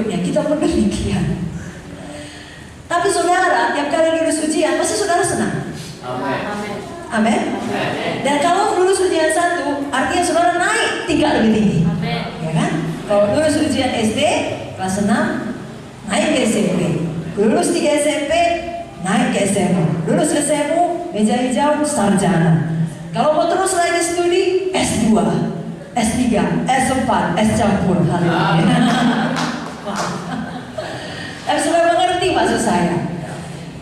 berikutnya. Kita pun demikian. Tapi saudara, tiap kali lulus ujian, pasti saudara senang. Amin. Dan kalau lulus ujian 1, artinya saudara naik tingkat lebih tinggi. Ya kan? Kalau lulus ujian SD, kelas 6, naik ke SMP. Lulus 3 SMP, naik ke SMU. Lulus SMU, meja hijau, sarjana. Kalau mau terus lagi studi, S2, S3, S4, S campur. Tapi saudara mengerti maksud saya.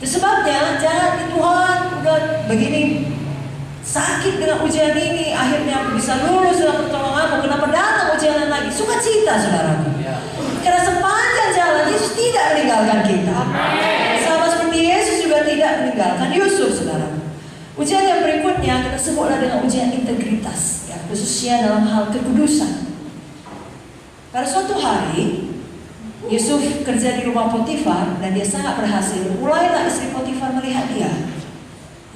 Itu sebabnya jangan Tuhan udah begini sakit dengan ujian ini, akhirnya aku bisa lulus dengan pertolonganmu. Kenapa datang ujian lagi? Sukacita saudaraku. Karena sepanjang jalan Yesus tidak meninggalkan kita. Sama seperti Yesus juga tidak meninggalkan Yusuf, saudara. Ujian yang berikutnya kita sebutlah dengan ujian integritas, ya, khususnya dalam hal kekudusan. Pada suatu hari Yusuf kerja di rumah Potifar dan dia sangat berhasil. Mulailah istri Potifar melihat dia,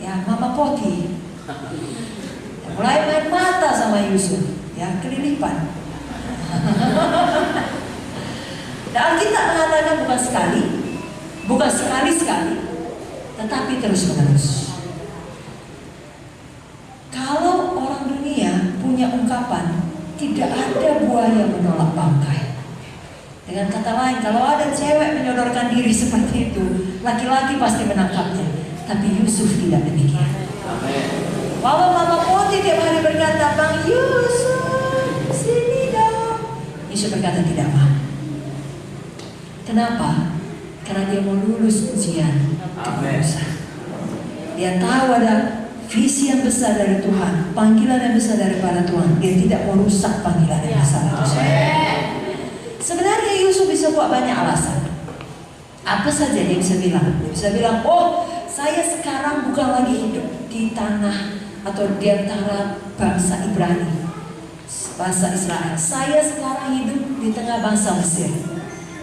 ya, Mama Poti, ya, mulai main mata sama Yusuf, ya, kelilipan. Dan Alkitab mengatakan bukan sekali-sekali, tetapi terus-menerus. Kalau orang dunia punya ungkapan, tidak ada buaya menolak bangkai. Dengan kata lain, kalau ada cewek menyodorkan diri seperti itu, laki-laki pasti menangkapnya. Tapi Yusuf tidak demikian. Walau Mama Poti tiap hari berkata, Bang Yusuf, sini dong. Yusuf berkata tidak mau. Kenapa? Karena dia mau lulus ujian kekudusan. Dia tahu ada visi yang besar dari Tuhan, panggilan yang besar daripada Tuhan. Dia tidak mau rusak panggilan yang besar itu. Sebenarnya Yusuf bisa buat banyak alasan. Apa saja dia bisa bilang? Dia bisa bilang, oh, saya sekarang bukan lagi hidup di tanah atau di antara bangsa Ibrani, bangsa Israel. Saya sekarang hidup di tengah bangsa Mesir.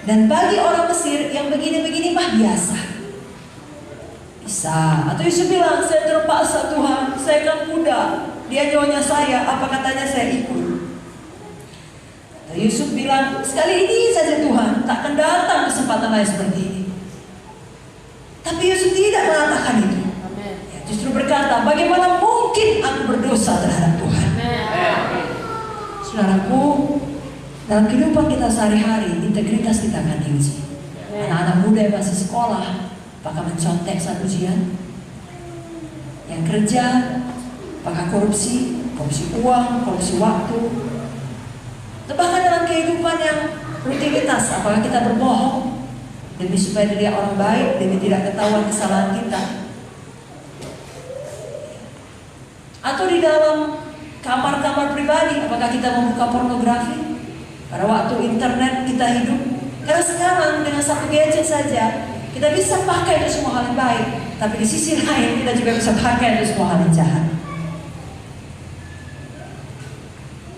Dan bagi orang Mesir yang begini-begini mah biasa. Bisa. Atau Yusuf bilang, saya terpaksa Tuhan, saya kan muda, dia nyonya saya, apa katanya saya ikut. Atau Yusuf bilang, sekali ini saja Tuhan, takkan datang kesempatan lain seperti ini. Tapi Yusuf tidak mengatakan itu. Ya, justru berkata, bagaimana mungkin aku berdosa terhadap Tuhan. Saudaraku, dalam kehidupan kita sehari-hari, integritas kita akan diuji. Anak-anak muda yang masih sekolah, apakah mencontek saat ujian? Yang kerja, apakah korupsi uang, korupsi waktu? Atau bahkan dalam kehidupan yang rutinitas, apakah kita berbohong demi supaya dilihat orang baik, demi tidak ketahuan kesalahan kita? Atau di dalam kamar-kamar pribadi, apakah kita membuka pornografi? Pada waktu internet kita hidup, karena sekarang dengan satu gadget saja kita bisa pakai itu semua hal yang baik, tapi di sisi lain kita juga bisa pakai itu semua hal yang jahat.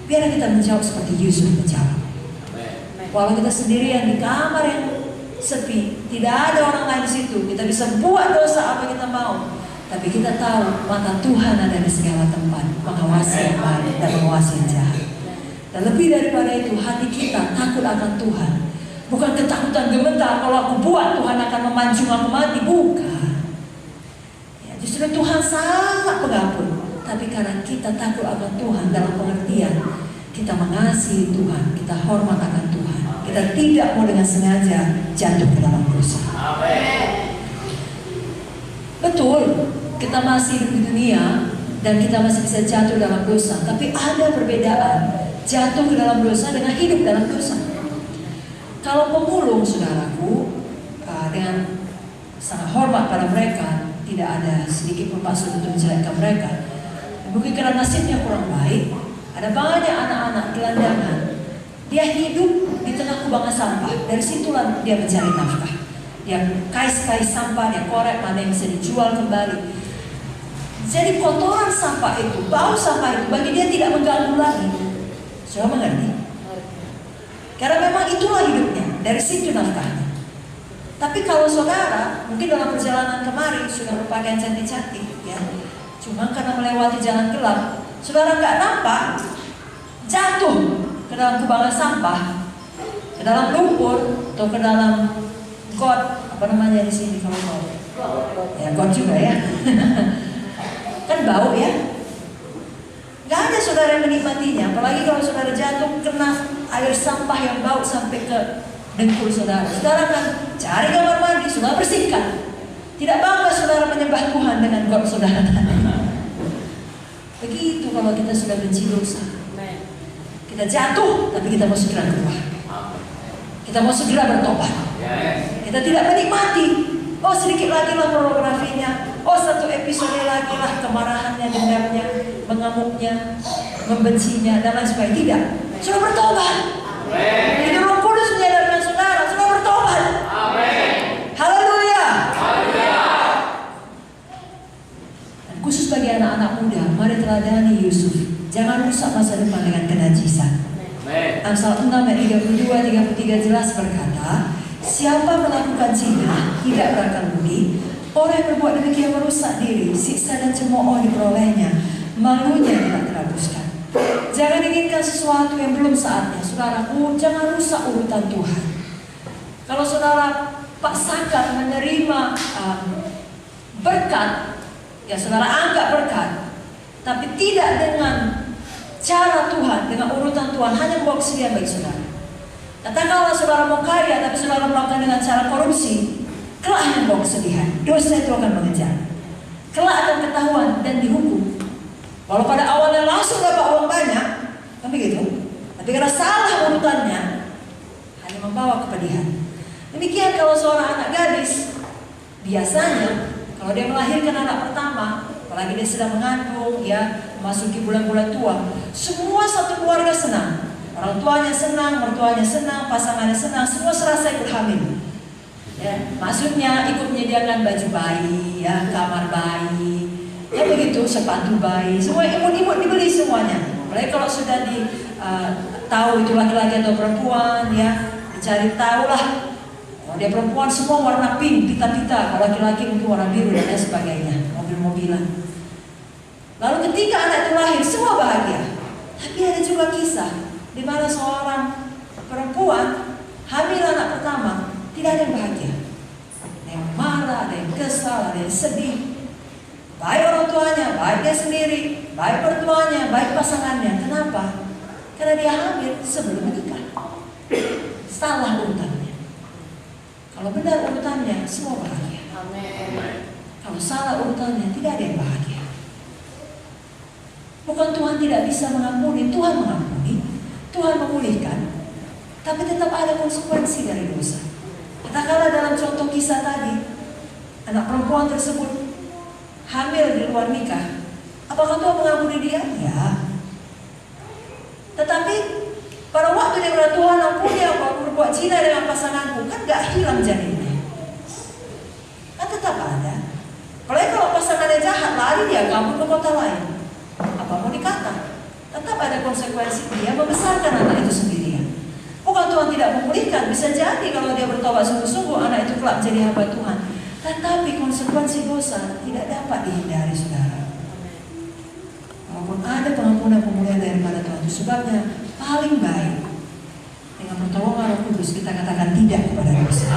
Biar kita menjawab seperti Yusuf menjawab. Walau kita sendirian di kamar yang sepi, tidak ada orang lain di situ, kita bisa buat dosa apa kita mau, tapi kita tahu mata Tuhan ada di segala tempat, mengawasi yang baik dan mengawasi yang jahat. Dan lebih daripada itu, hati kita takut akan Tuhan. Bukan ketakutan gemetar kalau aku buat Tuhan akan memancung aku mati, bukan. Ya, justru Tuhan sangat pengampun. Tapi karena kita takut akan Tuhan dalam pengertian kita mengasihi Tuhan, kita hormat akan Tuhan, kita tidak mau dengan sengaja jatuh ke dalam dosa. Betul, kita masih hidup di dunia dan kita masih bisa jatuh dalam dosa. Tapi ada perbedaan jatuh ke dalam dosa dengan hidup dalam dosa. Kalau pemulung, saudaraku, dengan sangat hormat pada mereka, tidak ada sedikit pun maksud untuk menjelekkan mereka. Mungkin karena nasibnya kurang baik, ada banyak anak-anak gelandangan. Dia hidup di tengah kubangan sampah. Dari situlah dia mencari nafkah. Dia kais-kais sampah, dia korek mana yang bisa dijual kembali. Jadi kotoran sampah itu, bau sampah itu bagi dia tidak mengganggu lagi. Sudah mengerti? Karena memang itulah hidupnya, dari situ nafkahnya. Tapi kalau saudara, mungkin dalam perjalanan kemarin sudah berpakaian cantik-cantik, ya, cuma karena melewati jalan gelap, saudara nggak nampak, jatuh ke dalam kubangan sampah. ke dalam lumpur atau ke dalam got, apa namanya di sini kalau got? Ya got juga ya. Kan bau ya. Gak ada saudara yang menikmatinya, apalagi kalau saudara jatuh kena air sampah yang bau sampai ke dengkul saudara. Saudara kan cari kamar mandi, saudara bersihkan. Tidak bangga saudara menyembah Tuhan dengan got saudara tadi. Begitu kalau kita sudah benci dosa. Kita jatuh, tapi kita mau segera keluar. Kita mau segera bertobat. Kita tidak menikmati. Oh sedikit lagi lah pornografinya. Oh satu episode lagi lah kemarahannya, dendamnya, mengamuknya, membencinya dan lain sebagainya. Tidak. Sudah bertobat. Jadi Roh Kudus menyadarkan saudara sudah bertobat. Haleluya. Dan khusus bagi anak-anak muda, mari teladani Yusuf. Jangan rusak masa depan dengan kenajisan. Amsal 6 ayat 32-33 jelas berkata, siapa melakukan zina tidak berakan budi. Orang yang berbuat demikian merusak diri, siksa dan cemooh diperolehnya, malunya tidak terhapuskan. Jangan inginkan sesuatu yang belum saatnya, saudaraku. Jangan rusak urutan Tuhan. Kalau saudara paksakan menerima berkat, ya saudara anggap berkat, tapi tidak dengan cara Tuhan, dengan urutan Tuhan, hanya membawa kesedihan bagi saudara. Katakanlah saudara mau kaya, tapi saudara melakukan dengan cara korupsi, kelak akan membawa kesedihan. Dosa itu akan mengejar. Kelak akan ketahuan dan dihukum. Walau pada awalnya langsung dapat uang banyak, kan begitu. Tapi karena salah urutannya, hanya membawa kepedihan. Demikian kalau seorang anak gadis, biasanya kalau dia melahirkan anak pertama, apalagi dia sedang mengandung, ya memasuki bulan-bulan tua, semua satu keluarga senang. Orang tuanya senang, mertuanya senang, pasangannya senang, semua serasa ikut hamil. Ya, maksudnya ikut menyediakan baju bayi, ya, kamar bayi, ya begitu, sepatu bayi, semua imut-imut dibeli semuanya. Apalagi kalau sudah tahu itu laki-laki atau perempuan, ya dicari tahu lah. Kalau dia perempuan semua warna pink, pita-pita, kalau laki-laki mungkin warna biru dan lain sebagainya, mobil-mobilan. Lalu ketika anak itu lahir, semua bahagia. Tapi ada juga kisah di mana seorang perempuan hamil anak pertama, tidak ada yang bahagia. Ada yang marah, ada yang kesal, ada yang sedih. Baik orang tuanya, baik dia sendiri, baik mertuanya, baik pasangannya. Kenapa? Karena dia hamil sebelum menikah. Salah urutannya. Kalau benar urutannya, semua bahagia. Amin. Kalau salah urutannya, tidak ada yang bahagia. Bukan Tuhan tidak bisa mengampuni, Tuhan mengampuni, Tuhan memulihkan, tapi tetap ada konsekuensi dari dosa. Katakanlah dalam contoh kisah tadi, anak perempuan tersebut hamil di luar nikah. Apakah Tuhan mengampuni dia? Ya. Tetapi pada waktu dia berkata, Tuhan ampuni aku berbuat zina dengan pasanganku, kan gak hilang janinnya. Kan tetap ada. Kalau pasangannya jahat, lari dia kabur ke kota lain. Apa mau dikata? Tetap ada konsekuensi dia membesarkan anak itu sendirian. Bukan Tuhan tidak memulihkan, bisa jadi kalau dia bertobat sungguh-sungguh anak itu kelak menjadi hamba Tuhan. Tetapi konsekuensi dosa tidak dapat dihindari, saudara. Walaupun ada pengampunan pemulihan daripada Tuhan, itu sebabnya paling baik dengan pertolongan Roh Kudus kita katakan tidak kepada dosa.